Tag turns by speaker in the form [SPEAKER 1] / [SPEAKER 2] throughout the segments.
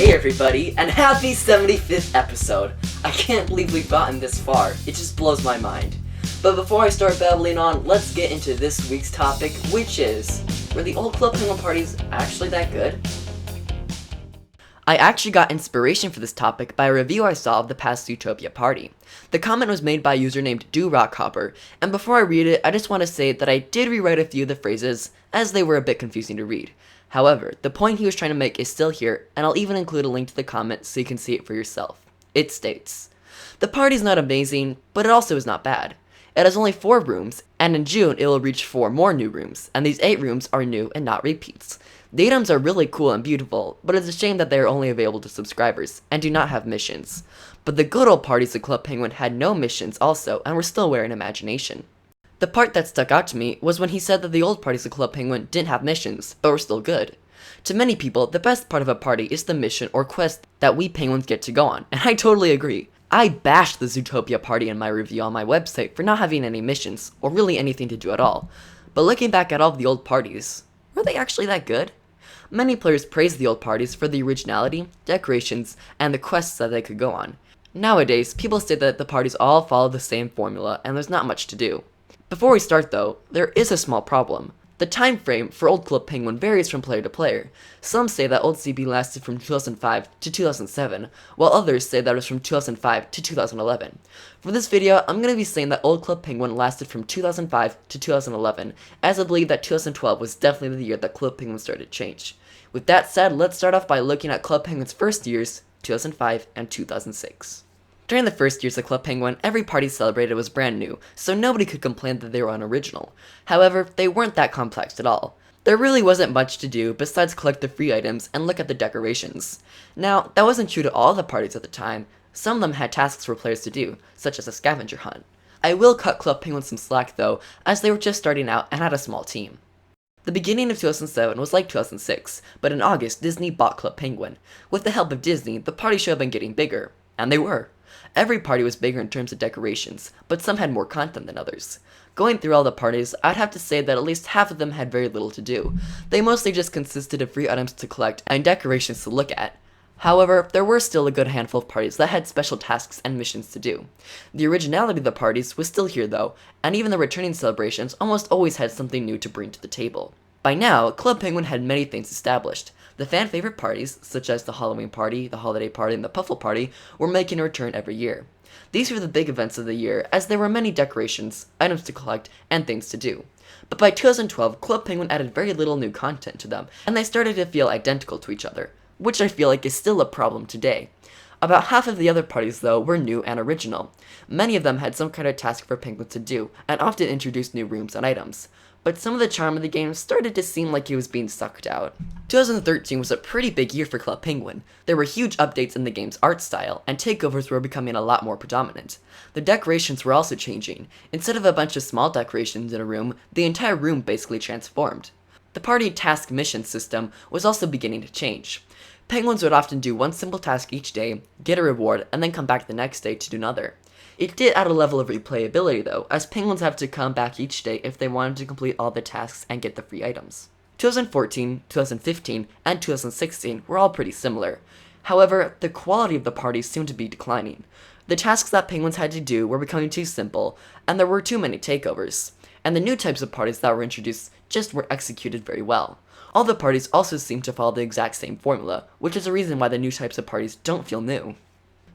[SPEAKER 1] Hey everybody, and happy 75th episode! I can't believe we've gotten this far, it just blows my mind. But before I start babbling on, let's get into this week's topic, which is, were the old Club Penguin parties actually that good? I actually got inspiration for this topic by a review I saw of the past Zootopia party. The comment was made by a user named DoRockhopper, and before I read it, I just want to say that I did rewrite a few of the phrases, as they were a bit confusing to read. However, the point he was trying to make is still here, and I'll even include a link to the comment so you can see it for yourself. It states, "The party's not amazing, but it also is not bad. It has only 4 rooms, and in June it will reach 4 more new rooms, and these 8 rooms are new and not repeats. The items are really cool and beautiful, but it's a shame that they are only available to subscribers, and do not have missions. But the good old parties of Club Penguin had no missions also, and were still wearing imagination." The part that stuck out to me was when he said that the old parties of Club Penguin didn't have missions, but were still good. To many people, the best part of a party is the mission or quest that we penguins get to go on, and I totally agree. I bashed the Zootopia party in my review on my website for not having any missions, or really anything to do at all. But looking back at all of the old parties, were they actually that good? Many players praise the old parties for the originality, decorations, and the quests that they could go on. Nowadays, people say that the parties all follow the same formula and there's not much to do. Before we start though, there is a small problem. The time frame for Old Club Penguin varies from player to player. Some say that Old CB lasted from 2005 to 2007, while others say that it was from 2005 to 2011. For this video, I'm going to be saying that Old Club Penguin lasted from 2005 to 2011, as I believe that 2012 was definitely the year that Club Penguin started to change. With that said, let's start off by looking at Club Penguin's first years, 2005 and 2006. During the first years of Club Penguin, every party celebrated was brand new, so nobody could complain that they were unoriginal. However, they weren't that complex at all. There really wasn't much to do besides collect the free items and look at the decorations. Now, that wasn't true to all the parties at the time. Some of them had tasks for players to do, such as a scavenger hunt. I will cut Club Penguin some slack though, as they were just starting out and had a small team. The beginning of 2007 was like 2006, but in August, Disney bought Club Penguin. With the help of Disney, the party should have been getting bigger. And they were. Every party was bigger in terms of decorations, but some had more content than others. Going through all the parties, I'd have to say that at least half of them had very little to do. They mostly just consisted of free items to collect and decorations to look at. However, there were still a good handful of parties that had special tasks and missions to do. The originality of the parties was still here though, and even the returning celebrations almost always had something new to bring to the table. By now, Club Penguin had many things established. The fan-favorite parties, such as the Halloween party, the holiday party, and the Puffle party, were making a return every year. These were the big events of the year, as there were many decorations, items to collect, and things to do. But by 2012, Club Penguin added very little new content to them, and they started to feel identical to each other, which I feel like is still a problem today. About half of the other parties, though, were new and original. Many of them had some kind of task for penguins to do, and often introduced new rooms and items. But some of the charm of the game started to seem like it was being sucked out. 2013 was a pretty big year for Club Penguin. There were huge updates in the game's art style, and takeovers were becoming a lot more predominant. The decorations were also changing. Instead of a bunch of small decorations in a room, the entire room basically transformed. The party task mission system was also beginning to change. Penguins would often do one simple task each day, get a reward, and then come back the next day to do another. It did add a level of replayability though, as penguins have to come back each day if they wanted to complete all the tasks and get the free items. 2014, 2015, and 2016 were all pretty similar. However, the quality of the parties seemed to be declining. The tasks that penguins had to do were becoming too simple, and there were too many takeovers. And the new types of parties that were introduced just weren't executed very well. All the parties also seem to follow the exact same formula, which is a reason why the new types of parties don't feel new.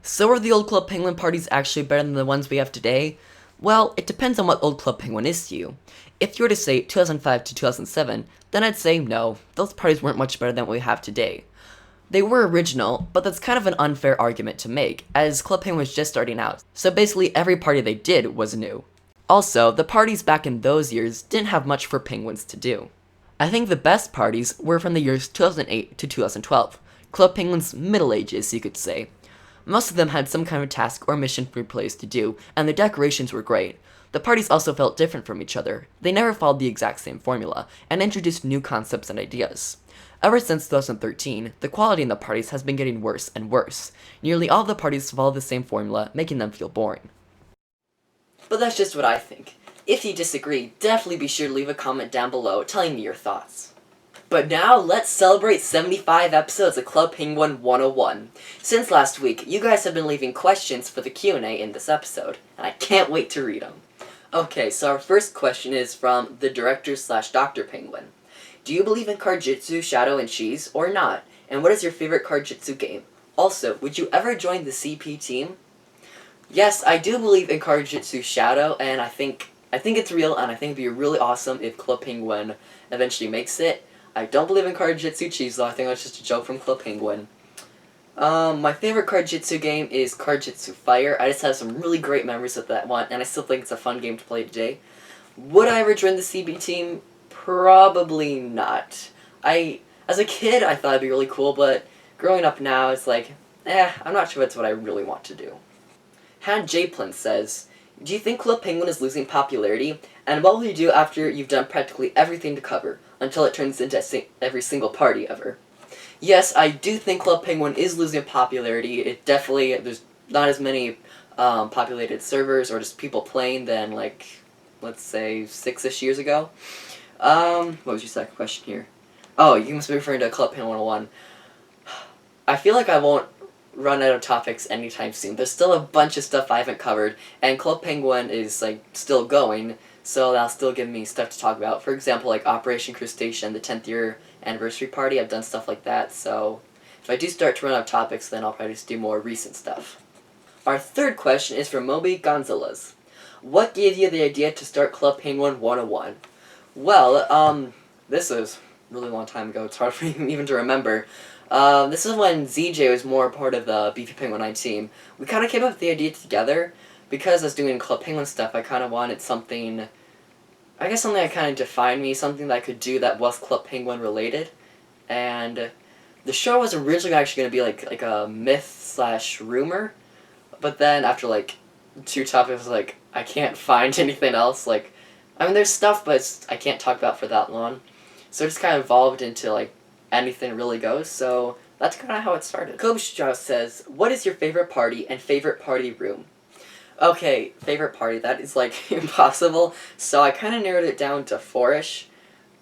[SPEAKER 1] So are the old Club Penguin parties actually better than the ones we have today? Well, it depends on what Old Club Penguin is to you. If you were to say 2005 to 2007, then I'd say no, those parties weren't much better than what we have today. They were original, but that's kind of an unfair argument to make, as Club Penguin was just starting out, so basically every party they did was new. Also, the parties back in those years didn't have much for penguins to do. I think the best parties were from the years 2008 to 2012, Club Penguin's middle ages, you could say. Most of them had some kind of task or mission for players to do, and the decorations were great. The parties also felt different from each other. They never followed the exact same formula, and introduced new concepts and ideas. Ever since 2013, the quality in the parties has been getting worse and worse. Nearly all the parties follow the same formula, making them feel boring. But that's just what I think. If you disagree, definitely be sure to leave a comment down below telling me your thoughts. But now, let's celebrate 75 episodes of Club Penguin 101. Since last week, you guys have been leaving questions for the Q&A in this episode, and I can't wait to read them. Okay, so our first question is from the director/Dr. Penguin. Do you believe in card-jitsu, shadow, and cheese, or not? And what is your favorite card-jitsu game? Also, would you ever join the CP team? Yes, I do believe in card-jitsu shadow, and I think it's real, and I think it'd be really awesome if Club Penguin eventually makes it. I don't believe in card-jitsu cheese, though. I think that's just a joke from Club Penguin. My favorite card-jitsu game is Card-Jitsu Fire. I just have some really great memories with that one, and I still think it's a fun game to play today. Would I ever join the CB team? Probably not. As a kid, I thought it'd be really cool, but growing up now, it's like, I'm not sure that's what I really want to do. Han Japlin says, do you think Club Penguin is losing popularity? And what will you do after you've done practically everything to cover, until it turns into every single party ever? Yes, I do think Club Penguin is losing popularity. There's not as many populated servers or just people playing than, like, let's say 6-ish years ago. What was your second question here? Oh, you must be referring to Club Penguin 101. I feel like I won't run out of topics anytime soon. There's still a bunch of stuff I haven't covered, and Club Penguin is, like, still going, so that'll still give me stuff to talk about. For example, like Operation Crustacean, the 10th year anniversary party, I've done stuff like that, so if I do start to run out of topics, then I'll probably just do more recent stuff. Our third question is from Moby Gonzalez. What gave you the idea to start Club Penguin 101? Well, this was a really long time ago. It's hard for me even to remember. This is when ZJ was more part of the Beefy Penguin 9 team. We kind of came up with the idea together. Because I was doing Club Penguin stuff, I kind of wanted something, I guess something that kind of defined me, something that I could do that was Club Penguin related. And the show was originally actually going to be like a myth/rumor, but then after like 2 topics, I was like, I can't find anything else. Like, I mean, there's stuff, but I can't talk about for that long. So it just kind of evolved into like anything really goes. So that's kind of how it started. Kobe Strauss says, what is your favorite party and favorite party room? Okay, favorite party, that is, like, impossible, so I kind of narrowed it down to 4-ish.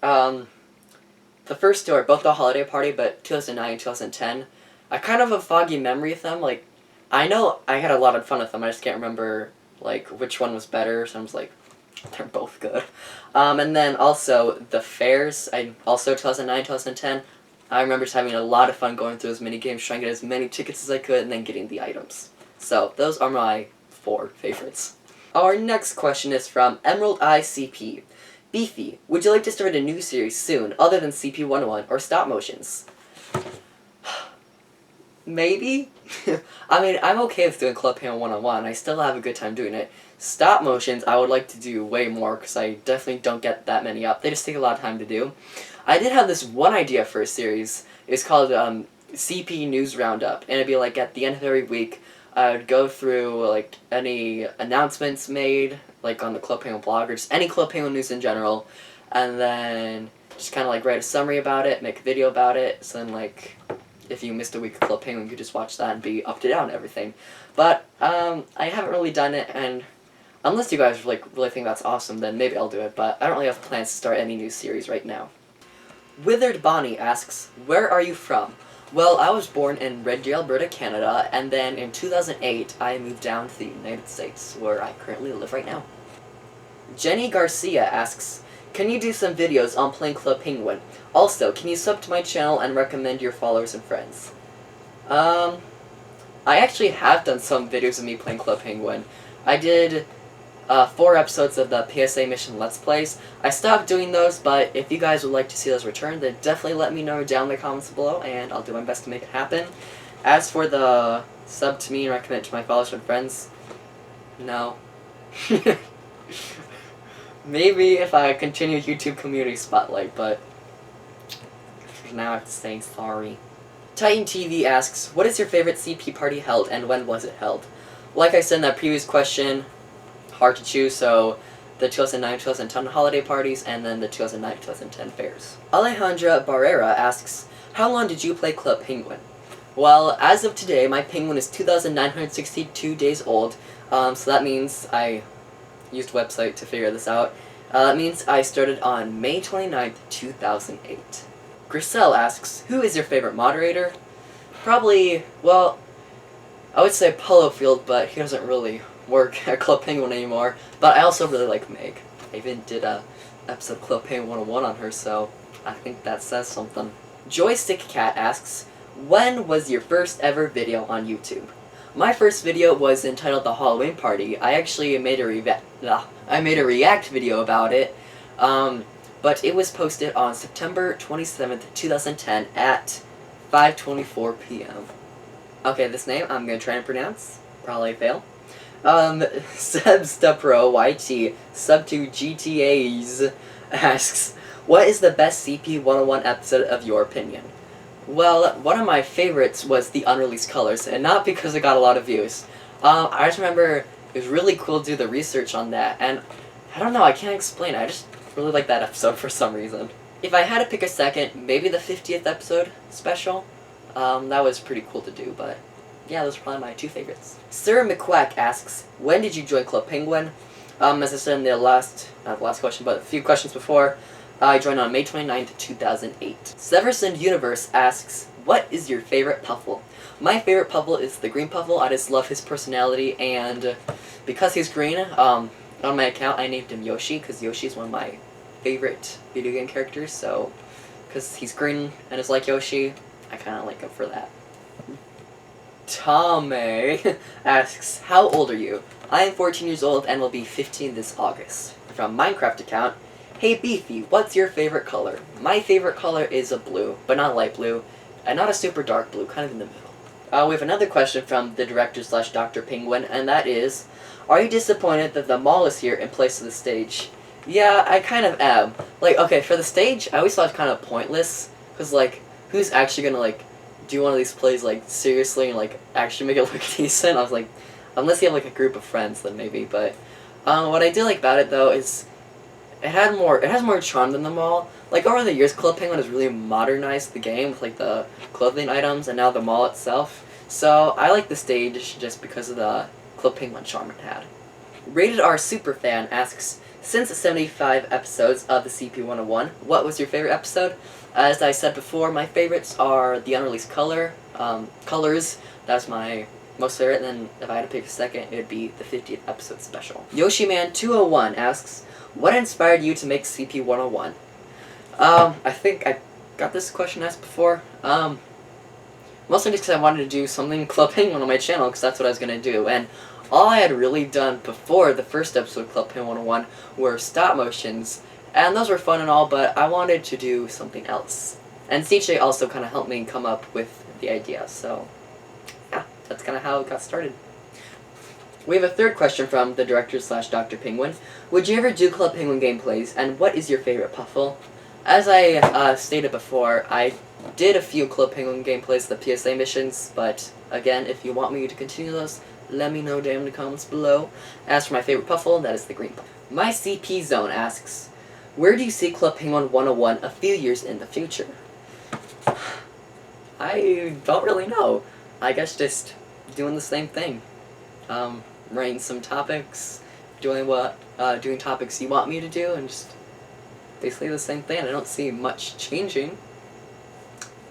[SPEAKER 1] The first 2 are both the holiday party, but 2009 and 2010. I kind of have a foggy memory of them, like, I know I had a lot of fun with them, I just can't remember, like, which one was better, so I was like, they're both good. And then also, the fairs, also 2009, 2010, I remember just having a lot of fun going through those mini games, trying to get as many tickets as I could, and then getting the items. So, those are my 4 favorites. Our next question is from Emerald ICP. Beefy, would you like to start a new series soon, other than CP 101 or stop motions? Maybe? I mean, I'm okay with doing Club Penguin 101. I still have a good time doing it. Stop motions, I would like to do way more, because I definitely don't get that many up. They just take a lot of time to do. I did have this one idea for a series. It's called CP News Roundup, and it'd be like at the end of every week, I would go through, like, any announcements made, like, on the Club Penguin blog, or just any Club Penguin news in general, and then just kind of, like, write a summary about it, make a video about it, so then, like, if you missed a week of Club Penguin, you could just watch that and be up to date on everything. But, I haven't really done it, and unless you guys, like, really think that's awesome, then maybe I'll do it, but I don't really have plans to start any new series right now. Withered Bonnie asks, where are you from? Well, I was born in Red Deer, Alberta, Canada, and then in 2008, I moved down to the United States, where I currently live right now. Jenny Garcia asks, can you do some videos on playing Club Penguin? Also, can you sub to my channel and recommend your followers and friends? I actually have done some videos of me playing Club Penguin. I did 4 episodes of the PSA Mission Let's Plays. I stopped doing those, but if you guys would like to see those return, then definitely let me know down in the comments below, and I'll do my best to make it happen. As for the sub to me and recommend it to my followers and friends, no. Maybe if I continue YouTube Community Spotlight, but for now I have to say sorry. Titan TV asks, what is your favorite CP party held, and when was it held? Like I said in that previous question, hard to choose, so the 2009-2010 holiday parties, and then the 2009-2010 fairs. Alejandra Barrera asks, how long did you play Club Penguin? Well, as of today, my penguin is 2,962 days old, so that means I used a website to figure this out. That means I started on May 29th, 2008. Griselle asks, who is your favorite moderator? Probably, well, I would say Polo Field, but he doesn't really work at Club Penguin anymore. But I also really like Meg. I even did a episode of Club Penguin 101 on her, so I think that says something. Joystick Cat asks, when was your first ever video on YouTube? My first video was entitled The Halloween Party. I actually made a react video about it, but it was posted on September 27th, 2010 at 5:24 p.m. Okay, this name I'm gonna try and pronounce. Probably fail. Sebstepro YT sub to GTAs asks, what is the best CP 101 episode of your opinion? Well, one of my favorites was the unreleased colors, and not because it got a lot of views. I just remember it was really cool to do the research on that, and I don't know, I can't explain. I just really like that episode for some reason. If I had to pick a second, maybe the 50th episode special. That was pretty cool to do, but yeah, those are probably my two favorites. Sir McQuack asks, when did you join Club Penguin? As I said in the not the last question, but a few questions before, I joined on May 29th, 2008. Severson Universe asks, what is your favorite Puffle? My favorite Puffle is the green Puffle. I just love his personality, and because he's green, on my account I named him Yoshi, because Yoshi is one of my favorite video game characters, so, because he's green and is like Yoshi, I kind of like him for that. Tommy asks, how old are you? I am 14 years old and will be 15 this August. From Minecraft account, hey Beefy, what's your favorite color? My favorite color is a blue, but not light blue, and not a super dark blue, kind of in the middle. We have another question from the director/Dr. Penguin, and that is, are you disappointed that the mall is here in place of the stage? Yeah, I kind of am. Like, okay, for the stage, I always thought it was kind of pointless, because, like, who's actually gonna, like, do one of these plays, like, seriously and, like, actually make it look decent? I was like, unless you have, like, a group of friends, then maybe, but, what I do like about it, though, is it has more charm than the mall. Like, over the years, Club Penguin has really modernized the game with, like, the clothing items and now the mall itself. So, I like the stage just because of the Club Penguin charm it had. Rated R Superfan asks, since 75 episodes of the CP101, what was your favorite episode? As I said before, my favorites are the unreleased colors. That's my most favorite, and then if I had to pick a second, it would be the 50th episode special. Yoshiman201 asks, what inspired you to make CP101? I think I got this question asked before. Mostly just because I wanted to do something Club Penguin on my channel, because that's what I was going to do. And all I had really done before the first episode of Club Penguin 101 were stop motions. And those were fun and all, but I wanted to do something else. And CJ also kind of helped me come up with the idea, so yeah, that's kind of how it got started. We have a third question from the director/Dr. Penguin. Would you ever do Club Penguin gameplays, and what is your favorite Puffle? As I stated before, I did a few Club Penguin gameplays, the PSA missions, but again, if you want me to continue those, let me know down in the comments below. As for my favorite Puffle, that is the green Puffle. My CP Zone asks, where do you see Club Penguin 101 a few years in the future? I don't really know. I guess just doing the same thing. Writing some topics, doing topics you want me to do, and just basically the same thing. I don't see much changing.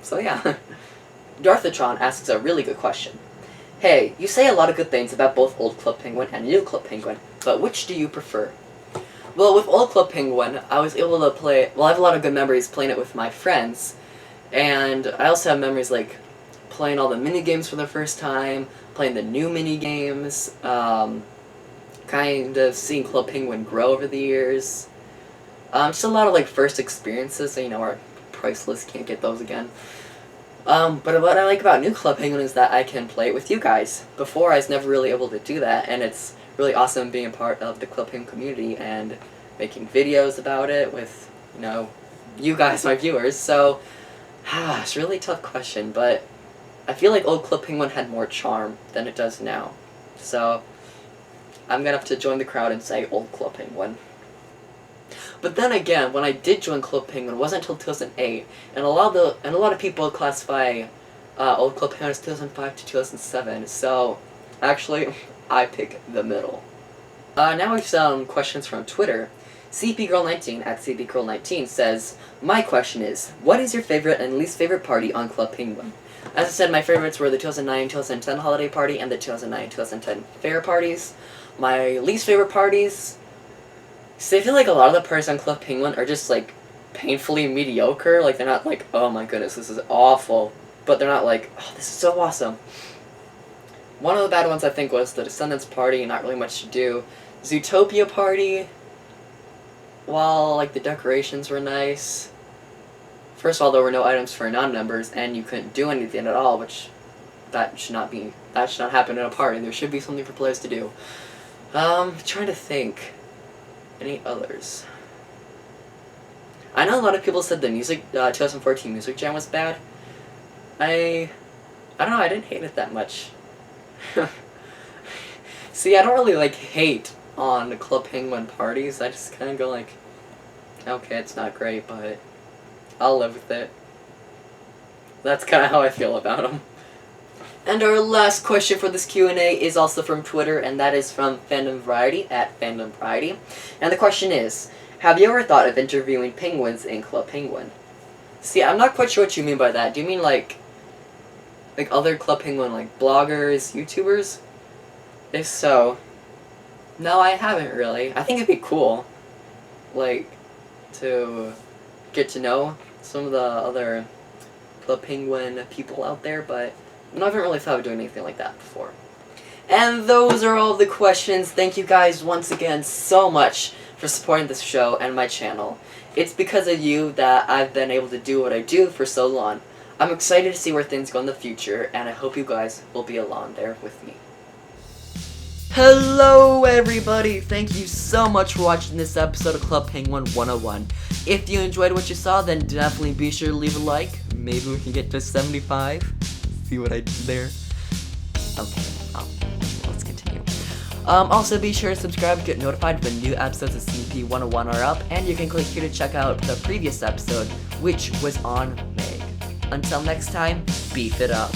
[SPEAKER 1] So yeah. Darthatron asks a really good question. Hey, you say a lot of good things about both old Club Penguin and new Club Penguin, but which do you prefer? Well, with old Club Penguin, I was able to play, well, I have a lot of good memories playing it with my friends, and I also have memories like playing all the mini-games for the first time, playing the new mini-games, kind of seeing Club Penguin grow over the years. Just a lot of like first experiences, you know, are priceless, can't get those again. But what I like about new Club Penguin is that I can play it with you guys. Before, I was never really able to do that, and it's really awesome being a part of the Club Penguin community and making videos about it with, you know, you guys, my viewers. So, it's a really tough question, but I feel like old Club Penguin had more charm than it does now. So, I'm gonna have to join the crowd and say old Club Penguin. But then again, when I did join Club Penguin, it wasn't until 2008, and a lot of people classify old Club Penguin as 2005 to 2007. So, actually, I pick the middle. Now we have some questions from Twitter. CPGirl19 at CPGirl19 says, my question is, what is your favorite and least favorite party on Club Penguin? As I said, my favorites were the 2009-2010 holiday party and the 2009-2010 fair parties. My least favorite parties, see, I feel like a lot of the parties on Club Penguin are just, like, painfully mediocre. Like, they're not like, oh my goodness, this is awful. But they're not like, oh, this is so awesome. One of the bad ones, I think, was the Descendants party, not really much to do. Zootopia party, while, like, the decorations were nice. First of all, there were no items for non-members, and you couldn't do anything at all, which that should not happen in a party. There should be something for players to do. Trying to think. Any others? I know a lot of people said the 2014 Music Jam was bad. I don't know, I didn't hate it that much. See, I don't really, like, hate on Club Penguin parties. I just kind of go like, okay, it's not great, but I'll live with it. That's kind of how I feel about them. And our last question for this Q&A is also from Twitter, and that is from Fandom Variety at Fandom Variety. And the question is, have you ever thought of interviewing penguins in Club Penguin? See, I'm not quite sure what you mean by that. Do you mean like other Club Penguin, like bloggers, YouTubers? If so, no, I haven't really. I think it'd be cool, like, to get to know some of the other Club Penguin people out there, but I haven't really thought of doing anything like that before. And those are all the questions. Thank you guys once again so much for supporting this show and my channel. It's because of you that I've been able to do what I do for so long. I'm excited to see where things go in the future, and I hope you guys will be along there with me. Hello everybody! Thank you so much for watching this episode of Club Penguin 101. If you enjoyed what you saw, then definitely be sure to leave a like. Maybe we can get to 75. See what I did there? Okay, let's continue. Also be sure to subscribe to get notified when new episodes of CP 101 are up, and you can click here to check out the previous episode, which was on Meg. Until next time, beef it up.